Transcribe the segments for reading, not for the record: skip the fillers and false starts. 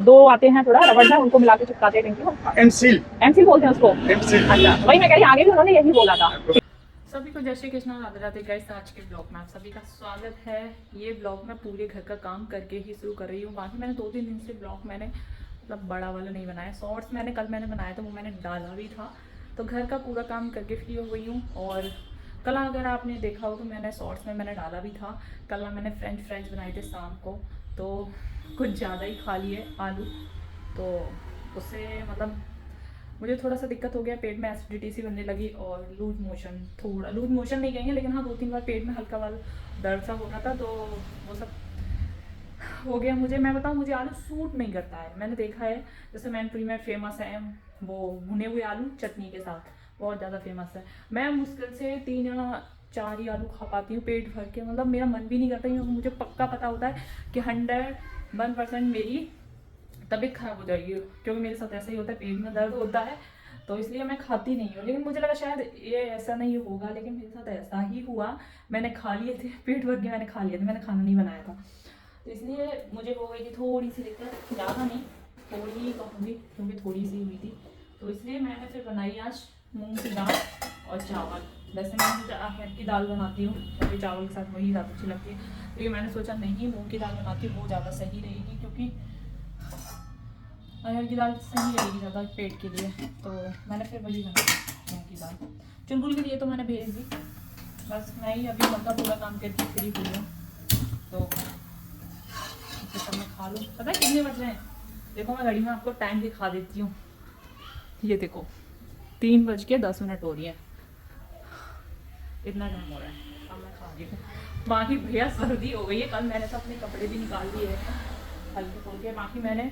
दो आते हैं थोड़ा रबड़ में, उनको मिला के चिपकाते हैं टंकी को। एमसील, एमसील बोलते हैं उसको। अच्छा, वही मैं कह रही आगे भी उन्होंने यही बोला था। सभी को जय श्री कृष्ण, राधे राधे गाइस। आज के ब्लॉग में आप सभी का स्वागत है। ये ब्लॉग मैं पूरे घर का काम करके ही शुरू कर रही हूँ। बाकी मैंने 2-3 दिन से ब्लॉग मैंने मतलब बड़ा वाला नहीं बनाया। शॉर्ट्स मैंने कल बनाया था, वो मैंने डाला भी था। तो घर का पूरा काम करके फ्री हो गई हूँ। और कल अगर आपने देखा हो तो मैंने शॉर्ट्स में मैंने डाला भी था। कल मैंने फ्रेंच फ्राइज बनाए थे शाम को, तो कुछ ज़्यादा ही खा लिए आलू, तो उससे मतलब मुझे थोड़ा सा दिक्कत हो गया, पेट में एसिडिटी सी बनने लगी और लूज मोशन, थोड़ा लूज मोशन नहीं कहेंगे लेकिन हाँ 2-3 बार पेट में हल्का वाला दर्द सा हो रहा था, तो वो सब हो गया मुझे। मैं बताऊँ, मुझे आलू सूट नहीं करता है। मैंने देखा है जैसे मैनपुरी में फेमस है वो भुने हुए आलू चटनी के साथ, बहुत ज़्यादा फेमस है। मैं मुश्किल से 3 या 4 ही आलू खा पाती हूँ पेट भर के, मतलब मेरा मन भी नहीं करता, क्योंकि मुझे पक्का पता होता है कि 101% मेरी तबीयत खराब हो जाएगी, क्योंकि मेरे साथ ऐसा ही होता है, पेट में दर्द होता है, तो इसलिए मैं खाती नहीं हूँ। लेकिन मुझे लगा शायद ये ऐसा नहीं होगा, लेकिन मेरे साथ ऐसा ही हुआ। मैंने खा लिए थे, पेट भर के मैंने खा लिए थे, मैंने खाना नहीं बनाया था, तो इसलिए मुझे हो गई थी थोड़ी सी दिक्कत, ज़्यादा नहीं, थोड़ी ही कहूँगी क्योंकि थोड़ी सी हुई थी। तो इसलिए मैंने फिर बनाई आज मूँग की दाल और चावल। वैसे मैं अरहर की दाल बनाती हूँ, क्योंकि चावल के साथ वही ज़्यादा अच्छी लगती है, लेकिन मैंने सोचा नहीं, मूँग की दाल बनाती हूँ, वो ज़्यादा सही रहेगी, क्योंकि अरहर की दाल सही रहेगी ज़्यादा पेट के लिए। तो मैंने फिर वही बनाई मूँग की दाल। चुलबुल के लिए तो मैंने भेज दी, बस मैं ही अभी घर का पूरा काम करके फ्री हुई हूँ, तो सब मैं खा लूँ। पता है कितने बज रहे हैं? देखो मैं घड़ी में आपको टाइम दिखा देती हूँ, ये देखो 3:10 हो रही है, इतना टाइम हो रहा है, अब मैं खा रही हूँ। बाकी भैया सर्दी हो गई है, कल मैंने तो अपने कपड़े भी निकाल दिए हैं हल्के फुल्के। बाकी मैंने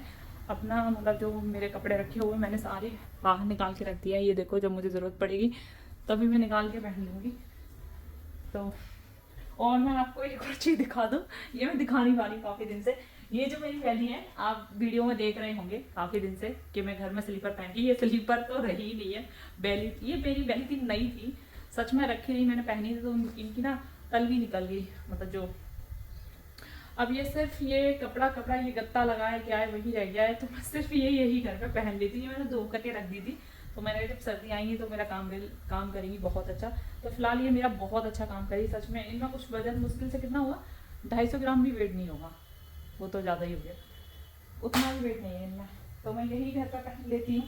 अपना मतलब जो मेरे कपड़े रखे हुए मैंने सारे बाहर निकाल के रख दिया है। ये देखो, जब मुझे ज़रूरत पड़ेगी तभी मैं निकाल के पहन लूँगी। तो और मैं आपको एक और चीज़ दिखा दूँ, ये मैं दिखा नहीं पा रही काफ़ी दिन से। ये जो मेरी बैली है, आप वीडियो में देख रहे होंगे काफ़ी दिन से कि मैं घर में स्लीपर पहन के, ये स्लीपर तो रही ही नहीं है, बैली, ये मेरी बैली थी, नई थी सच में, रखी नहीं मैंने, पहनी थी तो इनकी ना तल भी निकल गई, मतलब जो अब ये सिर्फ ये कपड़ा ये गत्ता लगा है क्या है, वही रह गया है, तो मैं सिर्फ यही घर पे पहन ली थी। ये मैंने धो करके रख दी थी, तो मैंने जब सर्दी आएंगी तो मेरा काम करेंगी बहुत अच्छा। तो फिलहाल ये मेरा बहुत अच्छा काम करेगी सच में। इनका कुछ वजन मुश्किल से कितना हुआ, 250 ग्राम भी वेट नहीं होगा, वो तो ज़्यादा ही हो गया, उतना भी वेट नहीं है इनमें। तो मैं यही घर पर पहन लेती हूँ,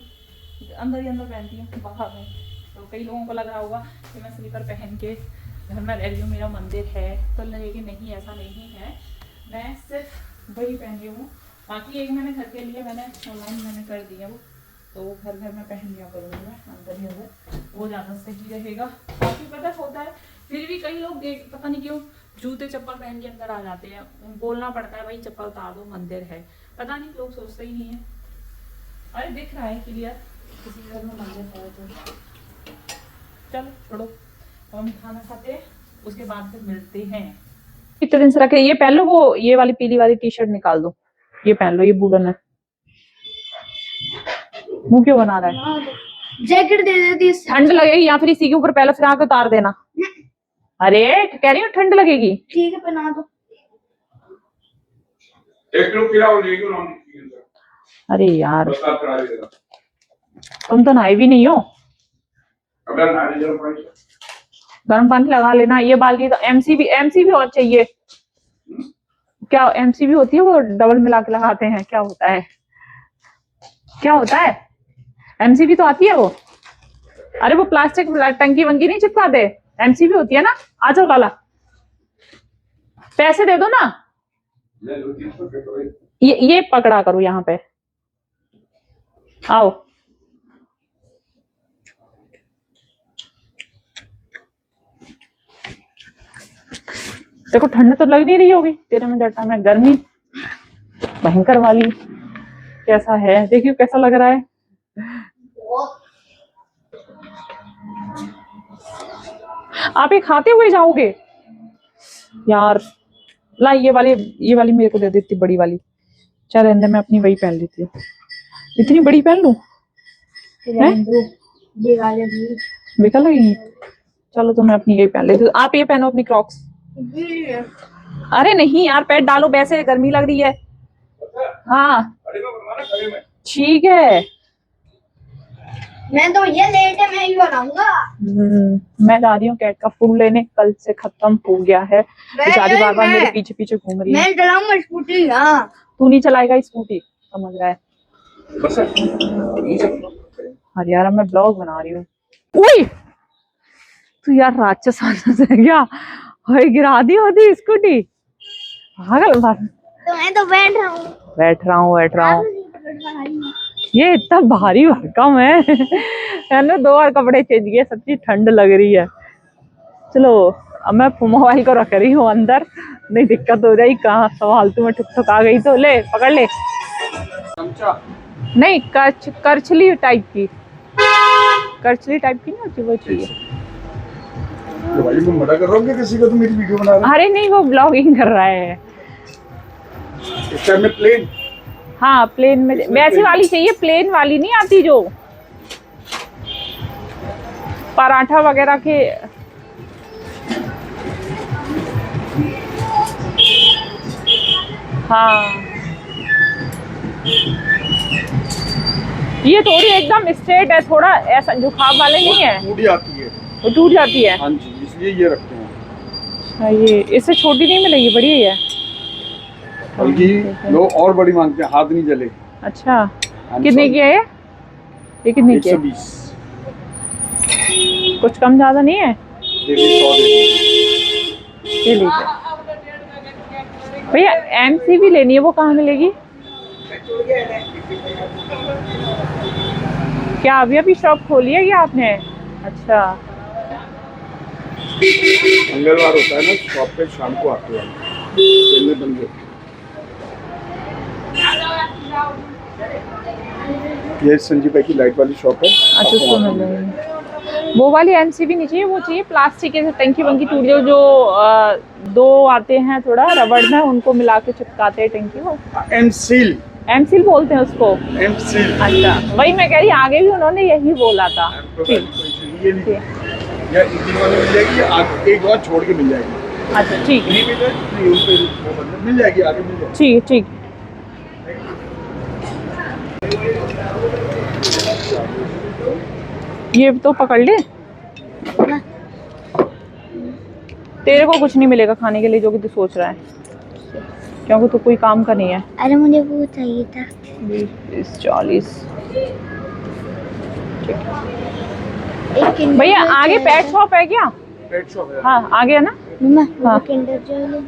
अंदर ही अंदर पहनती हूँ, बाहर में। तो कई लोगों को लग रहा होगा कि मैं स्लीपर पहन के घर में रह रही हूँ, मेरा मंदिर है, तो लगेगी नहीं, ऐसा नहीं है, मैं सिर्फ वही पहन रही हूँ। बाकी एक मैंने घर के लिए मैंने ऑनलाइन मैंने कर दिया वो, तो घर में पहन लिया करूँगी मैं अंदर ही अंदर, वो ज़्यादा सही रहेगा। बाकी पता होता है, फिर भी कई लोग देख पता नहीं क्यों जूते चप्पल पहन के अंदर आ जाते हैं, बोलना पड़ता है भाई चप्पल उतार दो, मंदिर है, पता नहीं लोग सोचते ही नहीं है। अरे दिख रहा है क्लियर, किसी घर में मंदिर है तो चलो छोड़ो, हम खाना खाते हैं, उसके बाद फिर मिलते हैं। कितने दिन से रखे, ये पहन लो, वो ये वाली पीली वाली टी शर्ट निकाल दो, ये पहन लो, ये बूढ़न है। मुंह क्यों बना रहा है? जैकेट दे देती, ठंड लगेगी, या फिर इसी के ऊपर पहले फिर आके उतार देना। अरे कह रही हूँ ठंड लगेगी। ठीक है पहना दो। अरे यार तुम तो नहाए भी नहीं हो, गर्म पानी लगा लेना। ये बाल्टी तो एमसी भी और चाहिए क्या? एमसी भी होती है, वो डबल मिला के लगाते हैं, क्या होता है, क्या होता है? एमसी भी तो आती है वो। अरे वो प्लास्टिक टंकी वंकी नहीं चिपकाते, एमसी भी होती है ना। आ जाओ लाला, पैसे दे दो ना। ये पकड़ा करो यहाँ पे, आओ। देखो ठंड तो लग नहीं रही होगी तेरे में जटा में, गर्मी भयंकर वाली कैसा है, देखियो कैसा लग रहा है। आप ये खाते हुए जाओगे यार? ला ये वाली मेरे को दे देती, बड़ी वाली। चल अंदर मैं अपनी वही पहन लेती हूँ, इतनी बड़ी पहन लूं? बेकार लगेगी, चलो तो मैं अपनी यही पहन लेती हूँ। आप ये पहनो अपनी क्रॉक्स। अरे नहीं यार, पैर डालो, वैसे गर्मी लग रही है। हाँ ठीक है। मैं तो ये लेट है, मैं ही बनाऊंगा। मैं जा रही हूँ कैट का फूड लेने, कल से खत्म हो गया है। बेचारी बार बार मेरे पीछे पीछे घूम रही है। मैं चलाऊंगा स्कूटी। हाँ, तू नहीं चलाएगा स्कूटी, समझ रहा है। अरे यार मैं ब्लॉग बना रही हूँ। उई, तू यार राक्षस है क्या? हाय गिरा दी होती स्कूटी, पागल बात। तो मैं तो बैठ रहा हूँ। बैठ रहा हूँ। ये इतना भारी भरकम है। मैंने 2 बार कपड़े चेंज किए, सच्ची ठंड लग रही है। चलो अब मैं मोबाइल को रख रही हूँ अंदर, नहीं दिक्कत हो जाएगी। कहाँ फालतू में ठुक ठुक आ गई तो ले पकड़ ले। नहीं करछली टाइप की, करछली टाइप की नहीं होती वो चाहिए। तो भाई मैं मना कर रहा हूँ कि किसी को तो मेरी वीडियो बना रहा है। अरे नहीं वो ब्लॉगिंग कर रहा है। इस टाइम में प्लेन। हाँ प्लेन में वैसी वाली चाहिए, प्लेन वाली नहीं आती जो पराठा वगैरह के। हाँ ये थोड़ी एकदम स्ट्रेट है, थोड़ा ऐसा झुकाव वाले नहीं है। टूट जाती है। वो टूट जाती है। हाँ जी, इसलिए ये रखते हैं। अच्छा ये इससे छोटी नहीं मिलेगी, बड़ी ही है। बल्कि लोग और बड़ी मांगते हैं, हाथ नहीं जले। अच्छा कितने की है ये कितने की है? 120। कुछ कम ज्यादा नहीं है? देखिए 100 दे ये लीजिए भैया। एमसी भी लेनी है, वो कहाँ मिलेगी? क्या अभी अभी शॉप खोली है क्या आपने? अच्छा मंगलवार होता है ना शॉप पे, शाम को आते हैं दिन में बंद होती है। ये संजीव भाई की लाइट वाली शॉप है। अच्छा उसको मिल जाएगी। वो वाली एमसी भी नहीं चाहिए, वो चाहिए प्लास्टिक के टंकी वंकी टूट जो जो 2 आते हैं थोड़ा रबड़ में, उनको मिला के चिपकाते हैं टंकी। वो एमसील। एमसील बोलते हैं उसको। एमसील। अच्छा वही मैं कह रही, आगे भी उन्होंने यही बोला था। ठीक ये नहीं या इंजन वाली मिल जाएगी, या एक बार छोड़ के मिल जाएगी। अच्छा ठीक है। नहीं मिल जाएगी, नहीं उन पे वो बंद मिल जाएगी, आगे मिल जाएगी। ठीक ठीक। ये तो पकड़ ले, तेरे को कुछ नहीं मिलेगा खाने के लिए जो कि तू सोच रहा है, क्योंकि तू कोई काम का नहीं है। अरे मुझे वो चाहिए था। 20 40 एक भैया आगे पेट शॉप है क्या? पेट शॉप है। हाँ आगे है ना। मम्मा हाँ। Kinder Joy.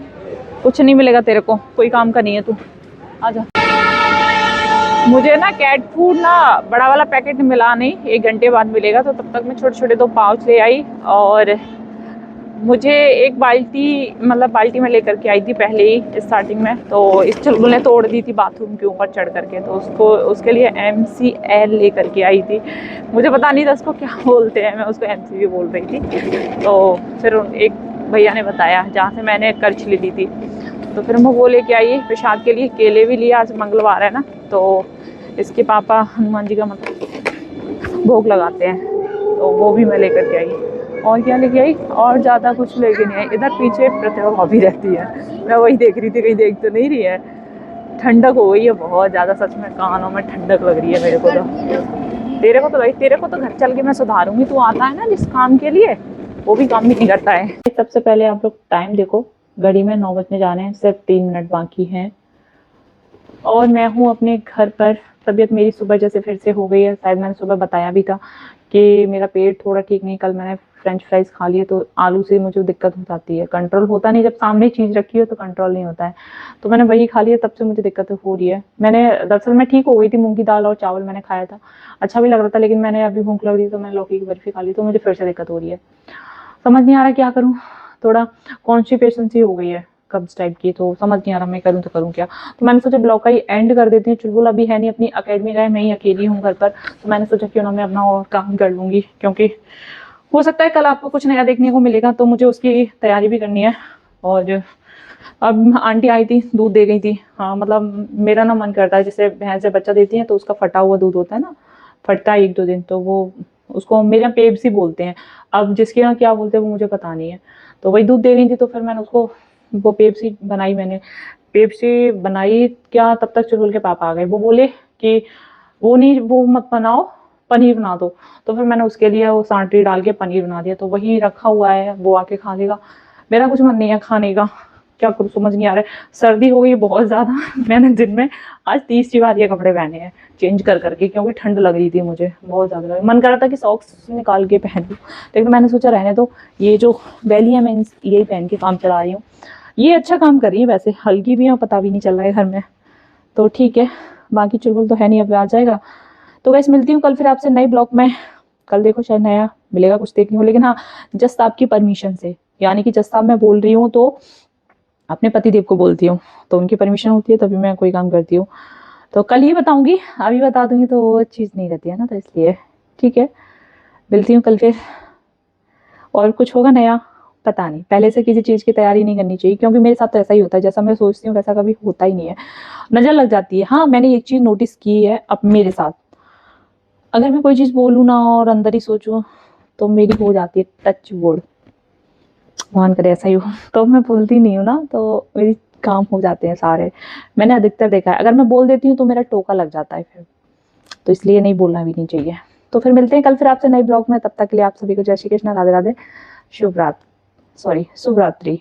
कुछ नहीं मिलेगा तेरे को, कोई काम का नहीं है, तू आजा। मुझे ना कैट फूड ना बड़ा वाला पैकेट मिला नहीं, 1 घंटे बाद मिलेगा, तो तब तक मैं छोटे छोटे 2 पाउच ले आई। और मुझे एक बाल्टी, मतलब बाल्टी में लेकर के आई थी पहले ही स्टार्टिंग में, तो इस चुलबुल ने तोड़ दी थी बाथरूम के ऊपर चढ़ करके, तो उसको उसके लिए MCL लेकर के आई थी। मुझे पता नहीं था उसको क्या बोलते हैं, मैं उसको MCV बोल रही थी। तो फिर एक भैया ने बताया जहाँ से मैंने करछली ली थी, तो फिर मैं वो लेके आई प्रसाद के लिए। केले भी लिए, आज मंगलवार है ना, तो इसके पापा हनुमान जी का मतलब भोग लगाते हैं, तो वो भी मैं लेकर के आई। और क्या लेके आई? और ज़्यादा कुछ लेके नहीं आई। इधर पीछे प्रतिभा भाभी रहती है, मैं वही देख रही थी, कहीं देख तो नहीं रही है। ठंडक हो गई है बहुत ज़्यादा, सच में कानों में ठंडक लग रही है मेरे को तो। तेरे को तो भाई, तेरे को तो घर चल के मैं सुधारूंगी। तू आता है ना जिस काम के लिए, वो भी काम भी नहीं करता है। सबसे पहले आप लोग टाइम देखो, घड़ी में 9 बजने जाने हैं, सिर्फ 3 मिनट बाकी हैं। और मैं हूँ अपने घर पर। तबीयत मेरी सुबह जैसे फिर से हो गई है, शायद मैंने सुबह बताया भी था कि मेरा पेट थोड़ा ठीक नहीं। कल मैंने फ्रेंच फ्राइज खा लिए, तो आलू से मुझे दिक्कत हो जाती है, कंट्रोल होता नहीं, जब सामने चीज़ रखी हो तो कंट्रोल नहीं होता है। तो मैंने वही खा लिया, तब से मुझे दिक्कत हो रही है। मैंने दरअसल मैं ठीक हो गई थी, मूंग की दाल और चावल मैंने खाया था, अच्छा भी लग रहा था, लेकिन मैंने अभी भूख लग रही तो मैंने लौकी की बर्फी खा ली, तो मुझे फिर से दिक्कत हो रही है। समझ नहीं आ रहा क्या करूँ, थोड़ा कॉन्स्टिपेशन सी हो गई है, कब्ज टाइप की, तो समझ नहीं आ रहा मैं करूँ तो करूँ क्या। तो मैंने सोचा ब्लॉग का ही एंड कर देती हूँ। चुलबुल अभी है नहीं, अपनी अकेडमी गए, मैं ही अकेली हूँ घर पर, तो मैंने सोचा क्यों ना मैं अपना और काम कर लूँगी, क्योंकि हो सकता है कल आपको कुछ नया देखने को मिलेगा, तो मुझे उसकी तैयारी भी करनी है। और अब आंटी आई थी, दूध दे गई थी। हाँ मतलब मेरा ना मन करता है, जैसे भैंस से बच्चा देती है तो उसका फटा हुआ दूध होता है ना, फटता है 1-2 दिन, तो वो उसको मेरे यहाँ पेप्सी बोलते हैं, अब जिसके यहाँ क्या बोलते हैं वो मुझे पता नहीं है। तो वही दूध दे रही थी, तो फिर मैंने उसको वो पेप्सी बनाई। मैंने पेप्सी बनाई क्या, तब तक चुलबुल के पापा आ गए। वो बोले कि वो मत बनाओ, पनीर बना दो। तो फिर मैंने उसके लिए वो सांटरी डाल के पनीर बना दिया, तो वही रखा हुआ है, वो आके खा लेगा। मेरा कुछ मन नहीं है खाने का, क्या करूँ समझ नहीं आ रहा है। सर्दी हो गई बहुत ज़्यादा मैंने दिन में आज 30 बार ये कपड़े पहने हैं चेंज कर करके, क्योंकि ठंड लग रही थी मुझे बहुत ज़्यादा। मन कर रहा था कि सॉक्स निकाल के पहन लूँ, लेकिन मैंने सोचा रहने दो, ये जो बैली है मैं यही पहन के काम चला रही हूँ। ये अच्छा काम कर रही है वैसे, हल्की भी है, पता भी नहीं चल रहा है घर में, तो ठीक है। बाकी चुलबुल तो है नहीं, अब आ जाएगा। तो वैसे मिलती हूँ कल फिर आपसे नए ब्लॉग में। कल देखो शायद नया मिलेगा कुछ देखने को, लेकिन हाँ जस्ट आपकी परमिशन से, यानी कि जस्ट आप मैं बोल रही हूँ तो अपने पतिदेव को बोलती हूँ, तो उनकी परमिशन होती है तभी मैं कोई काम करती हूँ। तो कल ही बताऊंगी, अभी बता दूंगी तो वो चीज़ नहीं रहती है ना, तो इसलिए ठीक है। मिलती हूँ कल फिर, और कुछ होगा नया पता नहीं। पहले से किसी चीज़ की तैयारी नहीं करनी चाहिए, क्योंकि मेरे साथ तो ऐसा ही होता है, जैसा मैं सोचती हूँ वैसा कभी होता ही नहीं है, नज़र लग जाती है। हाँ मैंने एक चीज़ नोटिस की है अब मेरे साथ, अगर मैं कोई चीज़ बोलूँ ना और अंदर ही सोचूँ तो मेरी हो जाती है टच वुड, भगवान करे ऐसा ही हो। तो मैं बोलती नहीं हूँ ना, तो मेरी काम हो जाते हैं सारे। मैंने अधिकतर देखा है, अगर मैं बोल देती हूँ तो मेरा टोका लग जाता है फिर, तो इसलिए नहीं बोलना भी नहीं चाहिए। तो फिर मिलते हैं कल फिर आपसे नए ब्लॉग में, तब तक के लिए आप सभी को जय श्री कृष्ण, राधे राधे, शुभ रात, सॉरी शुभ रात्रि।